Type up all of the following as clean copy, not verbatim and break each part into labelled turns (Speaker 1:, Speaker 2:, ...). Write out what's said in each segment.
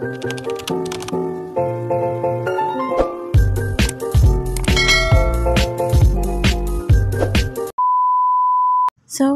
Speaker 1: So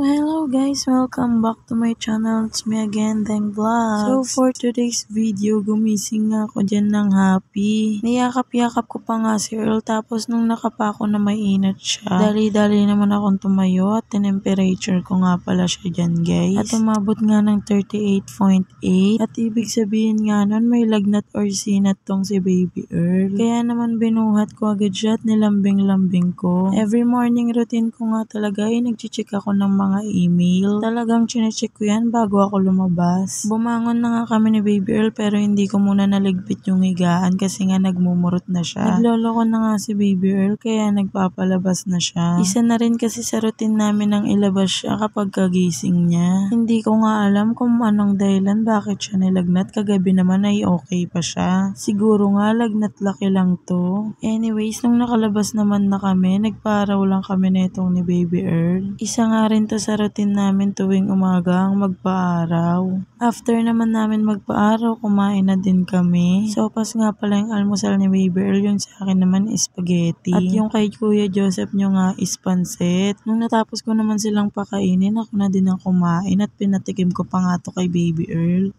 Speaker 1: hello guys, welcome back to my channel. It's me again, Deng Vlogs. So for today's video, gumising nga ako dyan ng happy. Niyakap-yakap ko pa nga si Earl, tapos nung nakapa ko na mainit siya, dali-dali naman akong tumayo at temperature ko nga pala siya dyan guys. At umabot nga ng 38.8 at ibig sabihin nga nun may lagnat or sinat tong si Baby Earl. Kaya naman binuhat ko agad siya at nilambing-lambing ko. Every morning routine ko nga talaga ay nag-check ako ng mga email. Talagang chinecheck ko yan bago ako lumabas. Bumangon na nga kami ni Baby Earl pero hindi ko muna naligpit yung higaan kasi nga nagmumurot na siya. Nagloloko na nga si Baby Earl kaya nagpapalabas na siya. Isa na rin kasi sa routine namin ang ilabas siya kapag kagising niya. Hindi ko nga alam kung anong dahilan bakit siya nilagnat. Kagabi naman ay okay pa siya. Siguro nga lagnat laki lang to. Anyways, nung nakalabas naman na kami, nagpaaraw lang kami netong ni Baby Earl. Isa nga rin to sa routine namin tuwing umaga ang magpaaraw. After naman namin magpaaraw, kumain na din kami. Sopas nga pala yung almusal ni Baby Earl, yung sa akin naman is spaghetti. At yung kay Kuya Joseph nyo nga is pansit. Nung natapos ko naman silang pakainin, ako na din ang kumain at pinatikim ko pa nga to kay Baby Earl.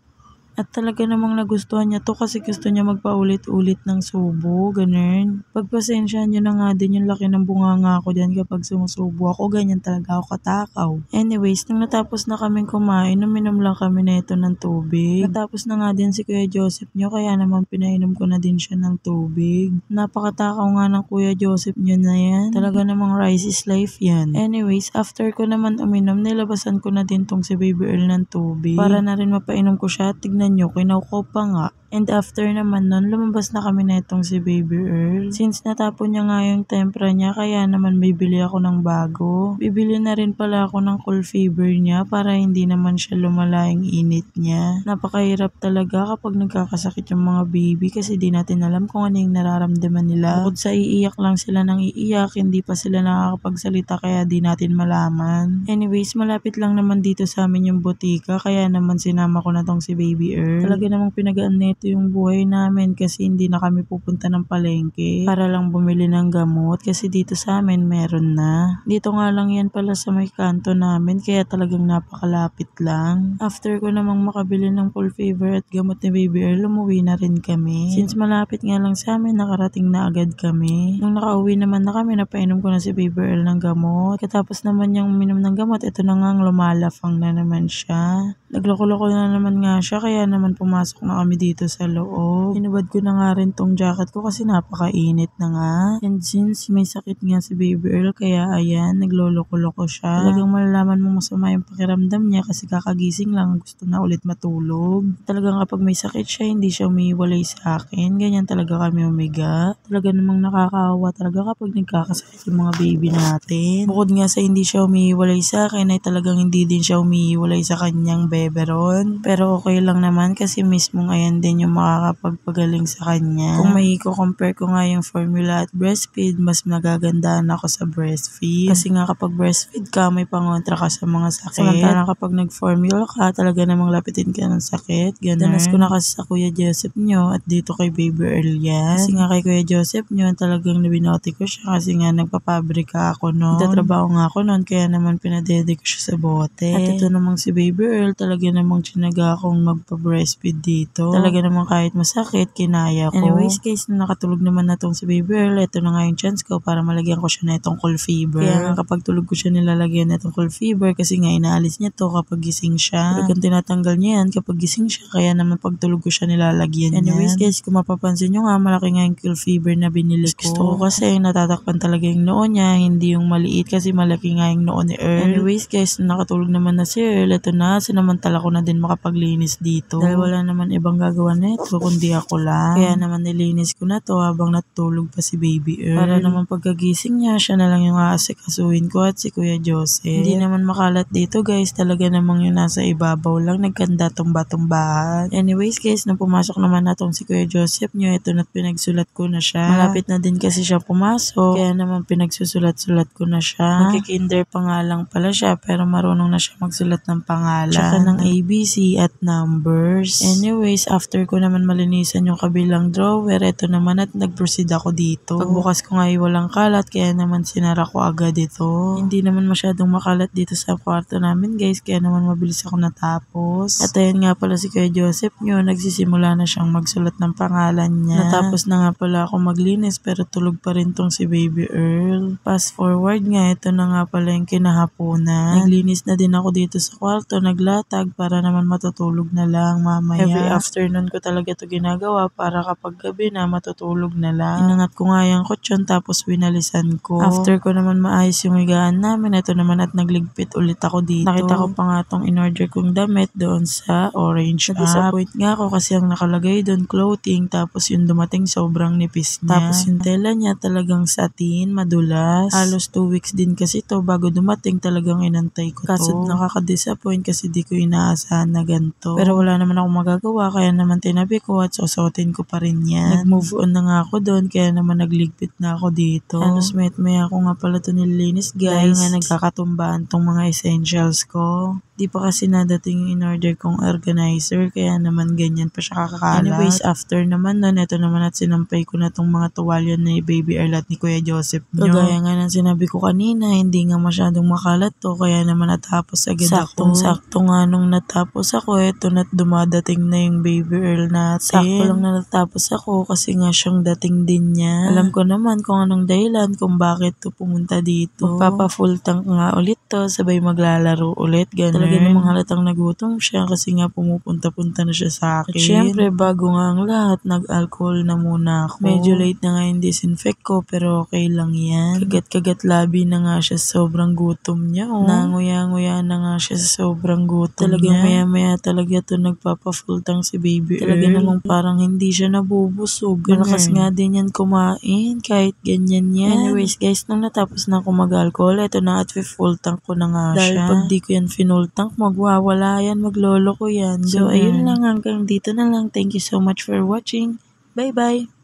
Speaker 1: At talaga namang nagustuhan niya to kasi gusto niya magpaulit-ulit ng subo, ganun. Pagpasensyahan niyo na nga din yung laki ng bunganga ko dyan kapag sumusubo ako, ganyan talaga ako katakaw. Anyways, nung natapos na kaming kumain, uminom lang kami neto ng tubig. Natapos na nga din si Kuya Joseph nyo, kaya naman pinainom ko na din siya ng tubig. Napakatakaw nga ng Kuya Joseph nyo na yan. Talaga namang rice is life yan. Anyways, after ko naman uminom, nilabasan ko na din tong si Baby Earl ng tubig. Para na rin mapainom ko siya, tignan nyo, kinauko pa nga. And after naman nun, lumabas na kami netong si Baby Earl. Since natapon niya nga yung tempera niya, kaya naman bibili ako ng bago. Bibili na rin pala ako ng cool fever niya para hindi naman siya lumala yung init niya. Napakahirap talaga kapag nagkakasakit yung mga baby kasi di natin alam kung ano yung nararamdaman nila. Bukod sa iiyak lang sila ng iiyak, hindi pa sila nakakapagsalita kaya di natin malaman. Anyways, malapit lang naman dito sa amin yung botika, kaya naman sinama ko na tong si Baby Earl. Talaga namang pinagaan ito yung buhay namin kasi hindi na kami pupunta ng palengke para lang bumili ng gamot kasi dito sa amin meron na. Dito nga lang yan pala sa may kanto namin kaya talagang napakalapit lang. After ko namang makabili ng full fever at gamot ni Baby Earl, umuwi na rin kami. Since malapit nga lang sa amin, nakarating na agad kami. Nung nakauwi naman na kami, napainom ko na si Baby Earl ng gamot. Katapos naman niyang uminom ng gamot, ito na nga lumalafang na naman siya. Nagloko-loko na naman nga siya kaya naman pumasok na kami dito sa loob. Hinubad ko na nga rin tong jacket ko kasi napakainit na nga. And since may sakit nga si Baby Earl kaya ayan, nagloloko-loko siya. Talagang malalaman mo masama yung pakiramdam niya kasi kakagising lang, gusto na ulit matulog. Talagang kapag may sakit siya, hindi siya umiiwalay sa akin. Ganyan talaga kami umiga. Talaga namang nakakaawa talaga kapag nagkakasakit yung mga baby natin. Bukod nga sa hindi siya umiiwalay sa akin ay talagang hindi din siya umiiwalay sa kanyang beberon. Pero okay lang naman kasi mismong ayan din yung makakapagpagaling sa kanya. Kung may compare ko nga yung formula at breastfeed, mas nagagandahan ako sa breastfeed. Kasi nga kapag breastfeed ka, may pangontra ka sa mga sakit. Samantalang kapag nag-formula ka, talaga namang lapitin ka ng sakit. Ganun. Danas ko na kasi sa Kuya Joseph nyo at dito kay Baby Earl yan. Kasi nga kay Kuya Joseph nyo, talagang nabinoti ko siya kasi nga nagpapabrika ako noon. Nagtatrabaho nga ako noon kaya naman pinadede ko siya sa bote. At ito namang si Baby Earl, talaga namang tsinaga akong magpa-breastfeed dito. Talaga namang kahit masakit, kinaya ko. Anyways guys, nung nakatulog naman na tong si Baby Earl, ito na nga yung chance ko para malagyan ko siya na itong cool fever. Kaya kapag tulog ko siya nilalagyan na itong cool fever kasi nga inaalis niya to kapag gising siya. Talagang tinatanggal niya yan kapag gising siya, kaya naman pag tulog ko siya nilalagyan yan. Anyways guys, kung mapapansin nyo nga, malaki nga yung cool fever na binili ko. Gusto ko kasi natatakpan talaga yung noo niya, hindi yung maliit kasi malaki nga yung noo ni Earl. Anyways guys, nakatulog naman na si Earl, ito na, sinamantala ko na din makapaglinis dito. Dahil wala naman ibang gagawa nito kundi ako lang. Kaya naman nilinis ko na to habang natulog pa si Baby Earl. Para naman pagkagising niya, siya na lang yung aasikasuhin ko at si Kuya Joseph. Hindi naman makalat dito guys, talaga namang yung nasa ibabaw lang, nagkanda tumba-tumbahan. Anyways guys, nung pumasok naman natong si Kuya Joseph nyo, ito na't pinagsulat ko na siya. Malapit na din kasi siya pumasok, kaya naman pinagsusulat-sulat ko na siya. Magkikinder pa nga lang pala siya, pero marunong na siya magsulat ng pangalan. Tsaka ng ABC at numbers. Anyways, after ko naman malinisan yung kabilang drawer, eto naman at nag-proceed ako dito. Pagbukas ko nga ay walang kalat, kaya naman sinara ko agad ito. Hindi naman masyadong makalat dito sa kwarto namin guys, kaya naman mabilis ako natapos. At ayun nga pala si Kuya Joseph nyo, nagsisimula na siyang magsulat ng pangalan niya. Natapos na nga pala ako maglinis, pero tulog pa rin tong si Baby Earl. Fast forward nga, ito na nga pala yung kinahaponan. Naglinis na din ako dito sa kwarto, naglatag para naman matutulog na lang mamaya. Every afternoon ko talaga ito ginagawa para kapag gabi na matutulog na lang. Inangat ko nga yung kutsyon tapos winalisan ko. After ko naman maayos yung higaan namin, ito naman at nagligpit ulit ako dito. Nakita ko pa nga tong in-order kong damit doon sa Orange app. Disappoint nga ako kasi ang nakalagay doon clothing, tapos yung dumating sobrang nipis niya. Tapos yung tela niya talagang satin, madulas. Halos 2 weeks din kasi to bago dumating, talagang inantay ko to. Kaso nakaka-disappoint kasi di ko inaasahan na ganito. Pero wala naman ako magagawa, kaya naman tinabi ko at susuotin ko pa rin yan. Nag-move on na nga ako doon, kaya naman nagligpit na ako dito. Halos maya ako nga pala to nililinis guys. Dahil nga nagkakatumbaan tong mga essentials ko. Di pa kasi nadating yung in-order kong organizer, kaya naman ganyan pa siya kakakalat. Anyways, after naman nun, ito naman at sinampay ko na tong mga tuwalya ni Baby Earl at ni Kuya Joseph nyo. Kagaya nga ng sinabi ko kanina, hindi nga masyadong makalat to, kaya naman natapos agad ako. Saktong-sakto nga nung natapos ako, ito na't dumadating na yung Baby Earl natin. Sakto lang na natapos ako kasi nga siyang dating din niya. Alam ko naman kung anong dahilan kung bakit to pumunta dito. Magpapa-full tank nga ulit to, sabay maglalaro ulit, ganun. Talaga namang halatang nagutom siya kasi nga pumupunta-punta na siya sa akin. At syempre, bago nga ang lahat, nag-alcohol na muna ako. Medyo late na nga yung disinfect ko, pero okay lang yan. Kagat-kagat labi na nga siya sa sobrang gutom niya. Nanguya-nguya na nga siya sa sobrang gutom niya. Talaga maya-maya talaga to nagpapa-full tank si Baby Earl. Talaga namang parang hindi siya nabubusog. Malakas nga din yan kumain, kahit ganyan yan. Anyways guys, nung natapos na ako mag-alcohol, eto na at full tank ko na nga siya. Dahil pag di ko yan full tank, magwawala yan, maglolo ko yan. So ayun lang, hanggang dito na lang. Thank you so much for watching. Bye bye!